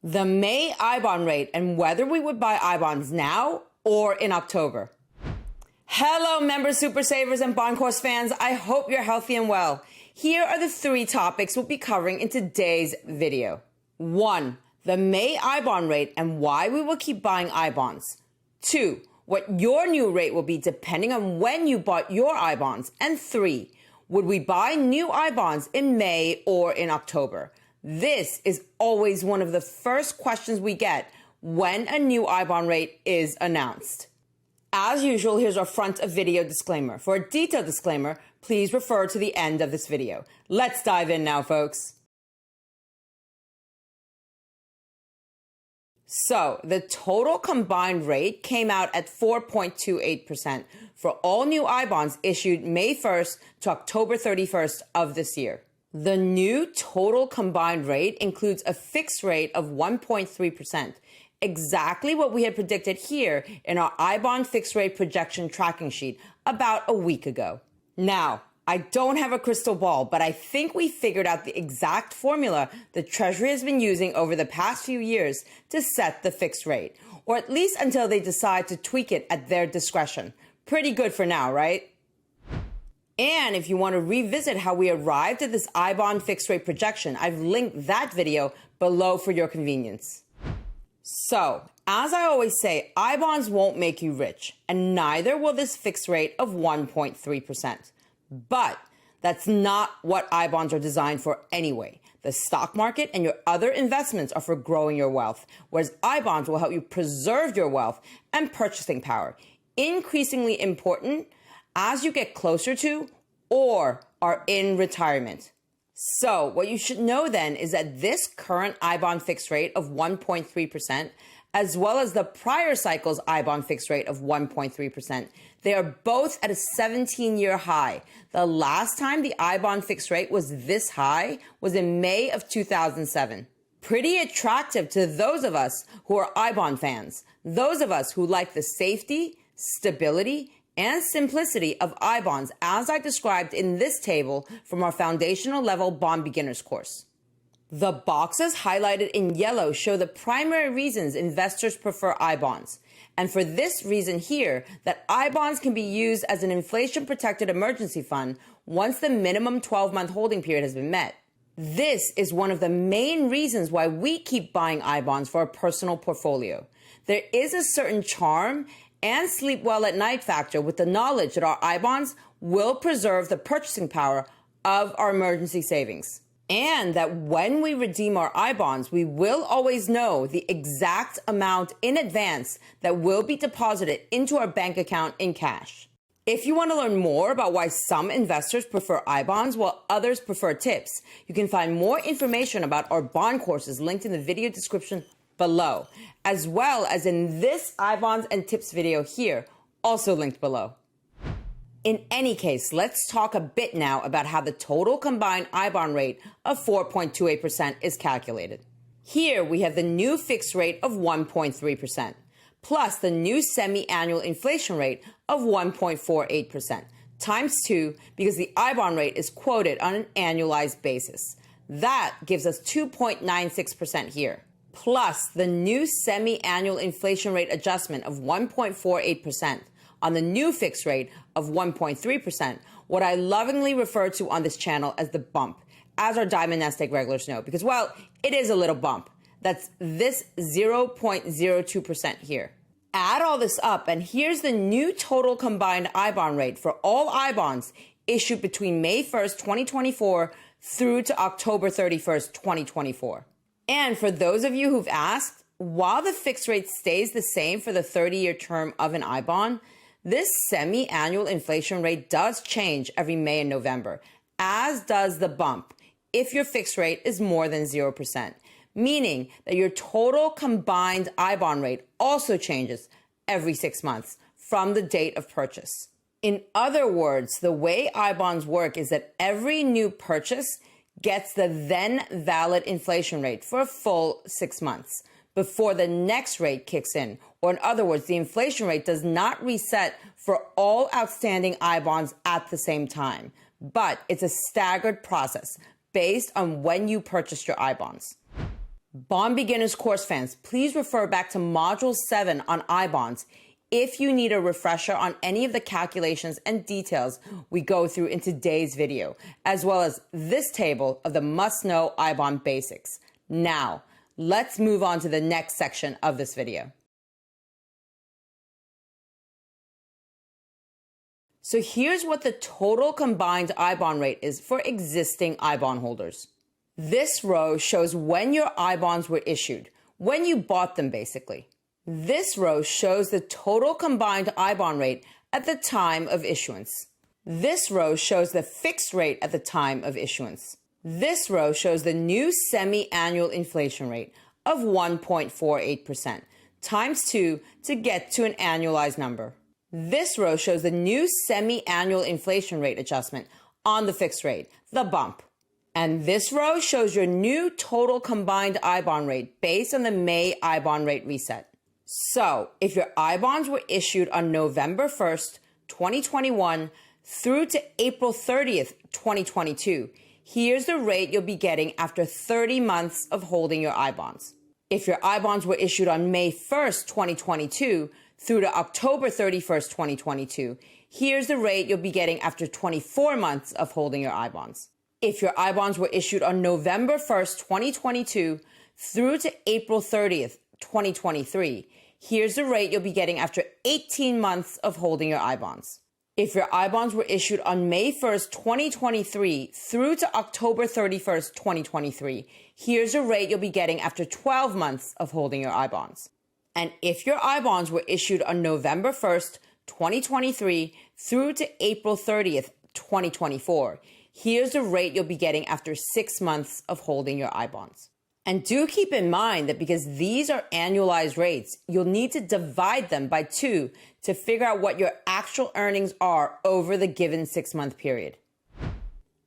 The May I-bond rate and whether we would buy I-bonds now or in October. Hello, members, super savers, and bond course fans. I hope you're healthy and well. Here are the 3 topics we'll be covering in today's video. 1. The May I-bond rate and why we will keep buying I-bonds. 2. What your new rate will be depending on when you bought your I-bonds. And 3. Would we buy new I-bonds in May or in October? This is always one of the first questions we get when a new I-bond rate is announced. As usual, here's our front of video disclaimer. For a detailed disclaimer, please refer to the end of this video. Let's dive in now, folks. So, the total combined rate came out at 4.28% for all new I-bonds issued May 1st to October 31st of this year. The new total combined rate includes a fixed rate of 1.3%, exactly what we had predicted here in our I-bond fixed rate projection tracking sheet about a week ago. Now, I don't have a crystal ball, but I think we figured out the exact formula the Treasury has been using over the past few years to set the fixed rate, or at least until they decide to tweak it at their discretion. Pretty good for now, right? And if you want to revisit how we arrived at this I-bond fixed rate projection, I've linked that video below for your convenience. So, as I always say, I-bonds won't make you rich, and neither will this fixed rate of 1.3%. But that's not what I-bonds are designed for anyway. The stock market and your other investments are for growing your wealth, whereas I-bonds will help you preserve your wealth and purchasing power. Increasingly important as you get closer to or are in retirement. So what you should know then is that this current I-bond fixed rate of 1.3%, as well as the prior cycle's I-bond fixed rate of 1.3%, they are both at a 17-year high. The last time the I-bond fixed rate was this high was in May of 2007. Pretty attractive to those of us who are I-bond fans, those of us who like the safety, stability, and simplicity of I-bonds as I described in this table from our foundational level bond beginners course. The boxes highlighted in yellow show the primary reasons investors prefer I-bonds. And for this reason here, that I-bonds can be used as an inflation-protected emergency fund once the minimum 12-month holding period has been met. This is one of the main reasons why we keep buying I-bonds for our personal portfolio. There is a certain charm and sleep well at night factor with the knowledge that our I-bonds will preserve the purchasing power of our emergency savings. And that when we redeem our I-bonds, we will always know the exact amount in advance that will be deposited into our bank account in cash. If you want to learn more about why some investors prefer I-bonds while others prefer tips, you can find more information about our bond courses linked in the video description below, as well as in this I-bonds and tips video here, also linked below. In any case, let's talk a bit now about how the total combined I-bond rate of 4.28% is calculated. Here we have the new fixed rate of 1.3%, plus the new semi-annual inflation rate of 1.48%, times 2 because the I-bond rate is quoted on an annualized basis. That gives us 2.96% here, plus the new semi-annual inflation rate adjustment of 1.48% on the new fixed rate of 1.3%, what I lovingly refer to on this channel as the bump, as our Diamond NestEgg regulars know, because, well, it is a little bump. That's this 0.02% here. Add all this up, and here's the new total combined I-bond rate for all I-bonds issued between May 1st, 2024 through to October 31st, 2024. And for those of you who've asked, while the fixed rate stays the same for the 30-year term of an I-bond, this semi-annual inflation rate does change every May and November, as does the bump if your fixed rate is more than 0%, meaning that your total combined I-bond rate also changes every 6 months from the date of purchase. In other words, the way I-bonds work is that every new purchase gets the then valid inflation rate for a full 6 months before the next rate kicks in. Or in other words, the inflation rate does not reset for all outstanding I-bonds at the same time, but it's a staggered process based on when you purchased your I-bonds. Bond Beginners course fans, please refer back to Module 7 on I-bonds if you need a refresher on any of the calculations and details we go through in today's video, as well as this table of the must-know I-bond basics. Now, let's move on to the next section of this video. So here's what the total combined I-bond rate is for existing I-bond holders. This row shows when your I-bonds were issued, when you bought them basically. This row shows the total combined I-bond rate at the time of issuance. This row shows the fixed rate at the time of issuance. This row shows the new semi-annual inflation rate of 1.48% times 2 to get to an annualized number. This row shows the new semi-annual inflation rate adjustment on the fixed rate, the bump. And this row shows your new total combined I-bond rate based on the May I-bond rate reset. So, if your I-bonds were issued on November 1st, 2021 through to April 30th, 2022, here's the rate you'll be getting after 30 months of holding your I-bonds. If your I-bonds were issued on May 1st, 2022 through to October 31st, 2022, here's the rate you'll be getting after 24 months of holding your I-bonds. If your I-bonds were issued on November 1st, 2022 through to April 30th, 2023, here's the rate you'll be getting after 18 months of holding your I-bonds. If your I-bonds were issued on May 1st, 2023 through to October 31st, 2023, here's the rate you'll be getting after 12 months of holding your I-bonds. And if your I-bonds were issued on November 1st, 2023 through to April 30th, 2024, here's the rate you'll be getting after 6 months of holding your I-bonds. And do keep in mind that because these are annualized rates, you'll need to divide them by 2 to figure out what your actual earnings are over the given 6-month period.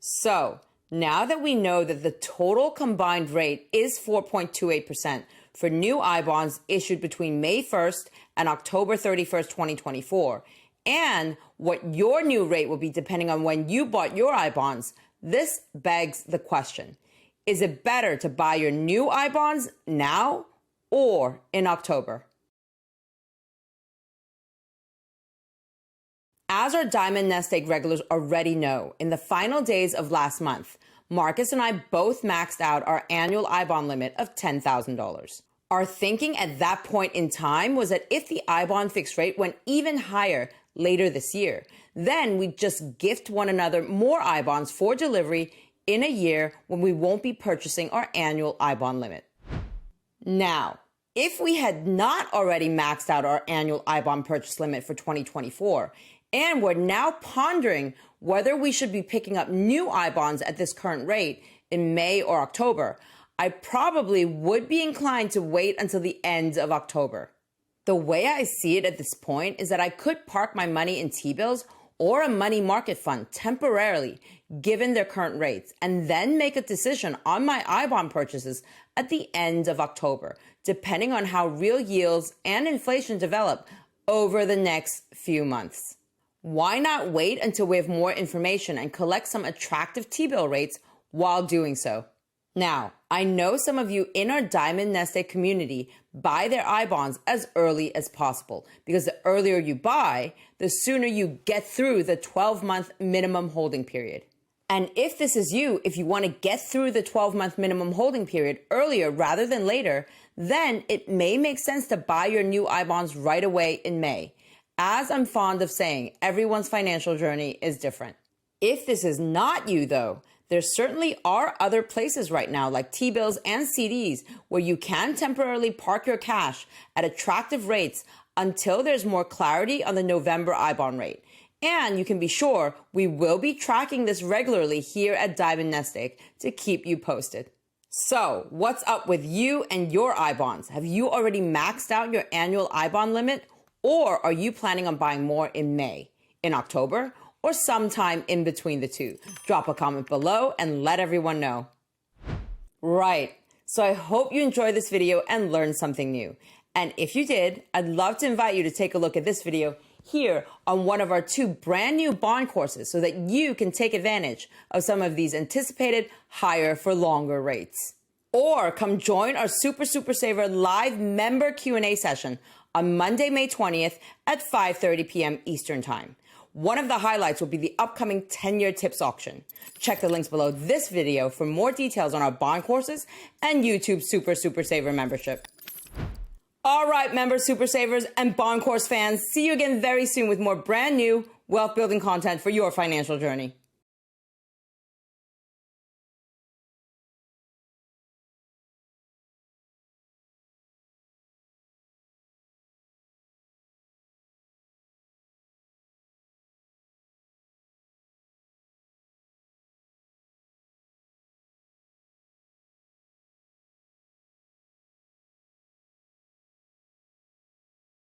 So, now that we know that the total combined rate is 4.28% for new I-bonds issued between May 1st and October 31st, 2024, and what your new rate will be depending on when you bought your I-bonds, this begs the question. Is it better to buy your new I-bonds now or in October? As our Diamond Nest Egg regulars already know, in the final days of last month, Marcus and I both maxed out our annual I-bond limit of $10,000. Our thinking at that point in time was that if the I-bond fixed rate went even higher later this year, then we'd just gift one another more I-bonds for delivery in a year when we won't be purchasing our annual I-bond limit. Now, if we had not already maxed out our annual I-bond purchase limit for 2024, and we're now pondering whether we should be picking up new I-bonds at this current rate in May or October, I probably would be inclined to wait until the end of October. The way I see it at this point is that I could park my money in T-bills or a money market fund temporarily, given their current rates, and then make a decision on my I-bond purchases at the end of October, depending on how real yields and inflation develop over the next few months. Why not wait until we have more information and collect some attractive T-bill rates while doing so? Now, I know some of you in our Diamond Nest Egg community buy their I-bonds as early as possible because the earlier you buy, the sooner you get through the 12-month minimum holding period. And if this is you, if you want to get through the 12-month minimum holding period earlier rather than later, then it may make sense to buy your new I-bonds right away in May. As I'm fond of saying, everyone's financial journey is different. If this is not you, though, there certainly are other places right now, like T-bills and CDs, where you can temporarily park your cash at attractive rates until there's more clarity on the November I-bond rate. And you can be sure we will be tracking this regularly here at Diamond Nest Egg to keep you posted. So, what's up with you and your I-bonds? Have you already maxed out your annual I-bond limit? Or are you planning on buying more in May, in October, or sometime in between the two? Drop a comment below and let everyone know. Right, so I hope you enjoyed this video and learned something new. And if you did, I'd love to invite you to take a look at this video here on one of our 2 brand new bond courses so that you can take advantage of some of these anticipated higher for longer rates. Or come join our Super Saver live member Q&A session on Monday, May 20th at 5:30 p.m. Eastern Time. One of the highlights will be the upcoming 10-year tips auction. Check the links below this video for more details on our bond courses and YouTube Super Saver membership. All right, members, Super Savers, and bond course fans, see you again very soon with more brand new wealth building content for your financial journey.